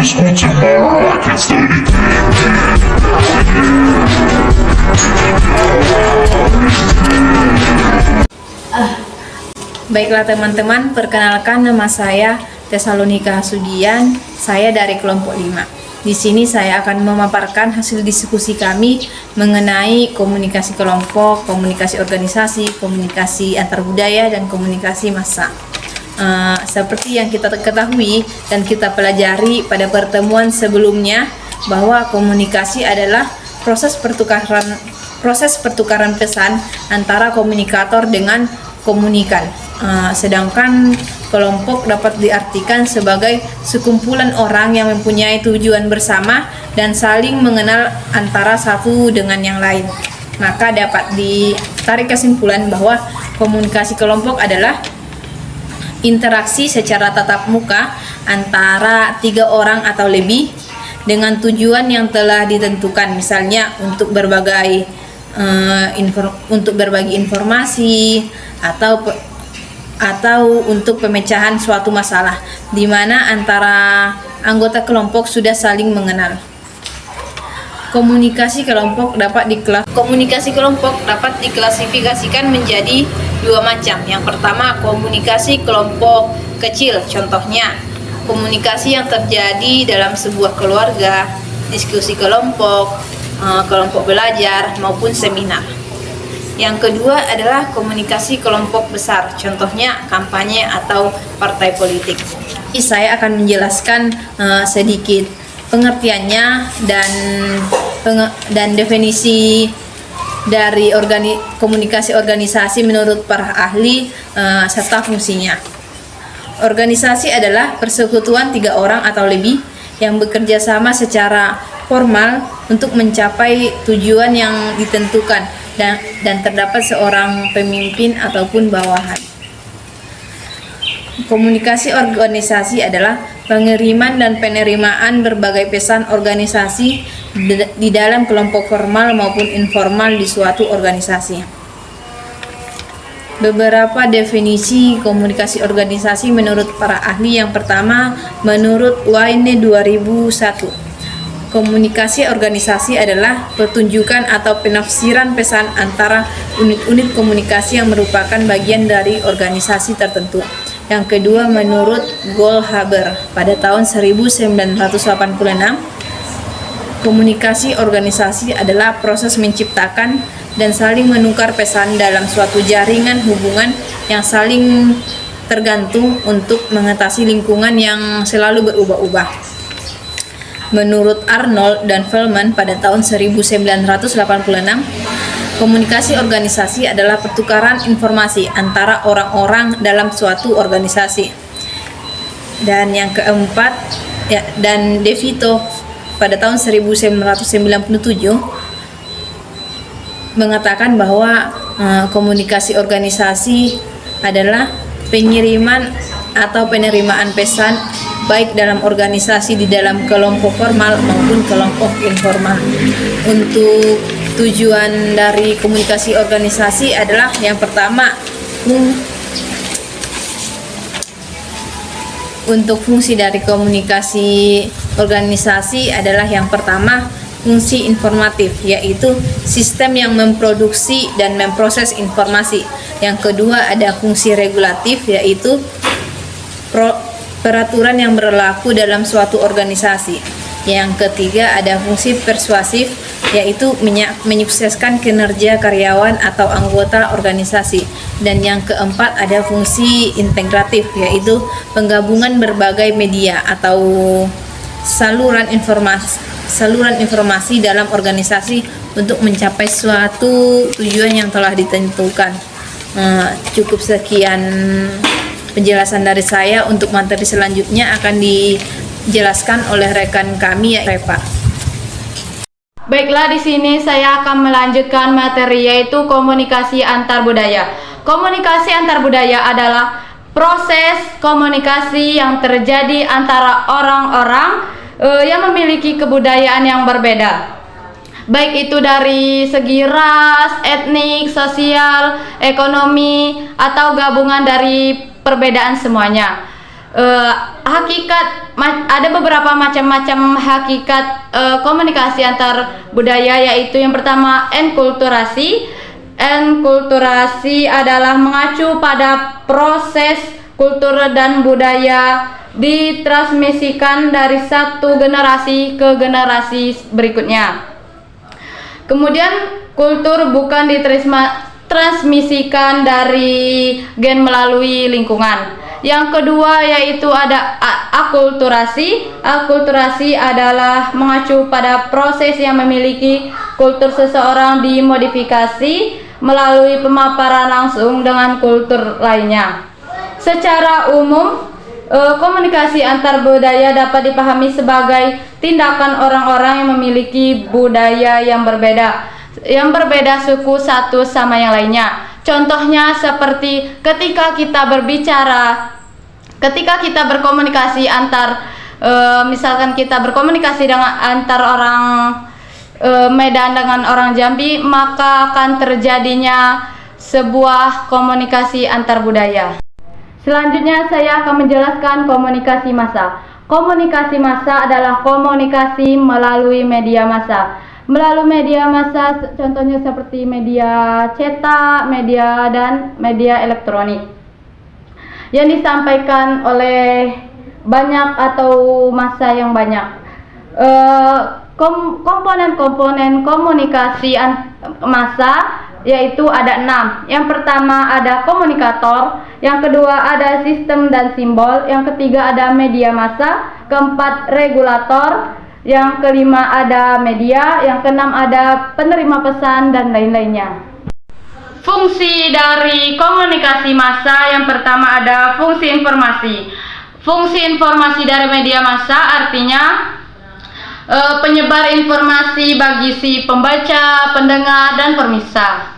escute more like it's 30. Baiklah teman-teman, perkenalkan nama saya Tesalonika Sugian, saya dari kelompok 5. Di sini saya akan memaparkan hasil diskusi kami mengenai komunikasi kelompok, komunikasi organisasi, komunikasi antar budaya, dan komunikasi massa. Seperti yang kita ketahui dan kita pelajari pada pertemuan sebelumnya, bahwa komunikasi adalah proses pertukaran pesan antara komunikator dengan komunikan. Sedangkan kelompok dapat diartikan sebagai sekumpulan orang yang mempunyai tujuan bersama dan saling mengenal antara satu dengan yang lain. Maka dapat ditarik kesimpulan bahwa komunikasi kelompok adalah interaksi secara tatap muka antara 3 orang atau lebih dengan tujuan yang telah ditentukan, misalnya untuk berbagi informasi atau untuk pemecahan suatu masalah di mana antara anggota kelompok sudah saling mengenal. Komunikasi kelompok dapat diklasifikasikan menjadi 2 macam. Yang pertama, komunikasi kelompok kecil. Contohnya, komunikasi yang terjadi dalam sebuah keluarga, diskusi kelompok, kelompok belajar, maupun seminar. Yang kedua adalah komunikasi kelompok besar, contohnya kampanye atau partai politik. Saya akan menjelaskan sedikit pengertiannya dan definisi dari komunikasi organisasi menurut para ahli serta fungsinya. Organisasi adalah persekutuan 3 orang atau lebih yang bekerja sama secara formal untuk mencapai tujuan yang ditentukan dan terdapat seorang pemimpin ataupun bawahan. Komunikasi organisasi adalah pengiriman dan penerimaan berbagai pesan organisasi di dalam kelompok formal maupun informal di suatu organisasi. Beberapa definisi komunikasi organisasi menurut para ahli. Yang pertama, menurut Wayne 2001. Komunikasi organisasi adalah pertunjukan atau penafsiran pesan antara unit-unit komunikasi yang merupakan bagian dari organisasi tertentu. Yang kedua, menurut Goldhaber pada tahun 1986, komunikasi organisasi adalah proses menciptakan dan saling menukar pesan dalam suatu jaringan hubungan yang saling tergantung untuk mengatasi lingkungan yang selalu berubah-ubah. Menurut Arnold dan Feldman pada tahun 1986, komunikasi organisasi adalah pertukaran informasi antara orang-orang dalam suatu organisasi. Dan yang keempat, dan DeVito pada tahun 1997 mengatakan bahwa komunikasi organisasi adalah pengiriman atau penerimaan pesan baik dalam organisasi di dalam kelompok formal maupun kelompok informal. Untuk tujuan dari komunikasi organisasi adalah yang pertama, untuk fungsi dari komunikasi organisasi adalah yang pertama, fungsi informatif, yaitu sistem yang memproduksi dan memproses informasi. Yang kedua ada fungsi regulatif, yaitu peraturan yang berlaku dalam suatu organisasi. Yang ketiga ada fungsi persuasif, yaitu menyukseskan kinerja karyawan atau anggota organisasi. Dan yang keempat ada fungsi integratif, yaitu penggabungan berbagai media atau saluran informasi dalam organisasi untuk mencapai suatu tujuan yang telah ditentukan. Cukup sekian penjelasan dari saya. Untuk materi selanjutnya akan dijelaskan oleh rekan kami, Repa. Baiklah, di sini saya akan melanjutkan materi, yaitu komunikasi antar budaya. Komunikasi antar budaya adalah proses komunikasi yang terjadi antara orang-orang yang memiliki kebudayaan yang berbeda, baik itu dari segi ras, etnik, sosial, ekonomi, atau gabungan dari perbedaan semuanya. Ada beberapa macam-macam hakikat komunikasi antar budaya, yaitu yang pertama enkulturasi. Enkulturasi adalah mengacu pada proses kultur dan budaya ditransmisikan dari satu generasi ke generasi berikutnya. Kemudian kultur bukan ditransmisikan dari gen melalui lingkungan. Yang kedua yaitu ada akulturasi. Akulturasi adalah mengacu pada proses yang memiliki kultur seseorang dimodifikasi melalui pemaparan langsung dengan kultur lainnya. Secara umum, komunikasi antar budaya dapat dipahami sebagai tindakan orang-orang yang memiliki budaya yang berbeda suku satu sama yang lainnya. Contohnya seperti ketika kita berkomunikasi misalkan kita berkomunikasi dengan antar orang Medan dengan orang Jambi, maka akan terjadinya sebuah komunikasi antar budaya. Selanjutnya saya akan menjelaskan komunikasi massa. Komunikasi massa adalah komunikasi melalui media massa. Melalui media massa contohnya seperti media cetak, media dan media elektronik yang disampaikan oleh banyak atau massa yang banyak. Komponen-komponen komunikasi massa yaitu ada 6. Yang pertama ada komunikator, yang kedua ada sistem dan simbol, yang ketiga ada media massa, keempat regulator, yang kelima ada media, yang keenam ada penerima pesan dan lain-lainnya. Fungsi dari komunikasi massa yang pertama ada fungsi informasi. Fungsi informasi dari media massa artinya penyebar informasi bagi si pembaca, pendengar, dan pemirsa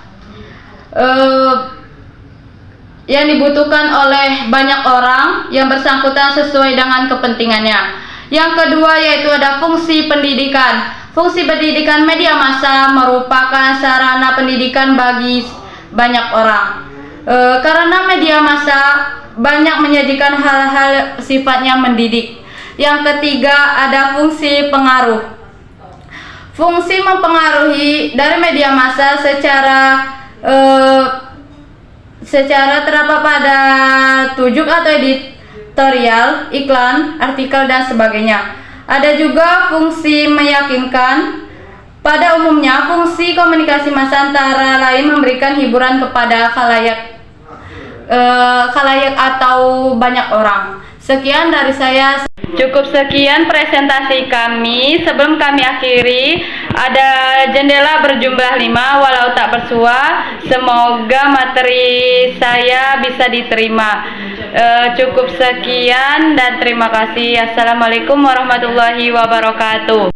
yang dibutuhkan oleh banyak orang yang bersangkutan sesuai dengan kepentingannya. Yang kedua yaitu ada fungsi pendidikan. Fungsi pendidikan media massa merupakan sarana pendidikan bagi banyak orang. Karena media massa banyak menyajikan hal-hal sifatnya mendidik. Yang ketiga ada fungsi pengaruh. Fungsi mempengaruhi dari media massa secara terdapat pada tujuk atau editorial, iklan, artikel dan sebagainya. Ada juga fungsi meyakinkan. Pada umumnya fungsi komunikasi massa antara lain memberikan hiburan kepada khalayak atau banyak orang. Sekian dari saya. Cukup sekian presentasi kami. Sebelum kami akhiri, ada jendela berjumlah 5 walau tak bersua. Semoga materi saya bisa diterima. Cukup sekian dan terima kasih. Assalamualaikum warahmatullahi wabarakatuh.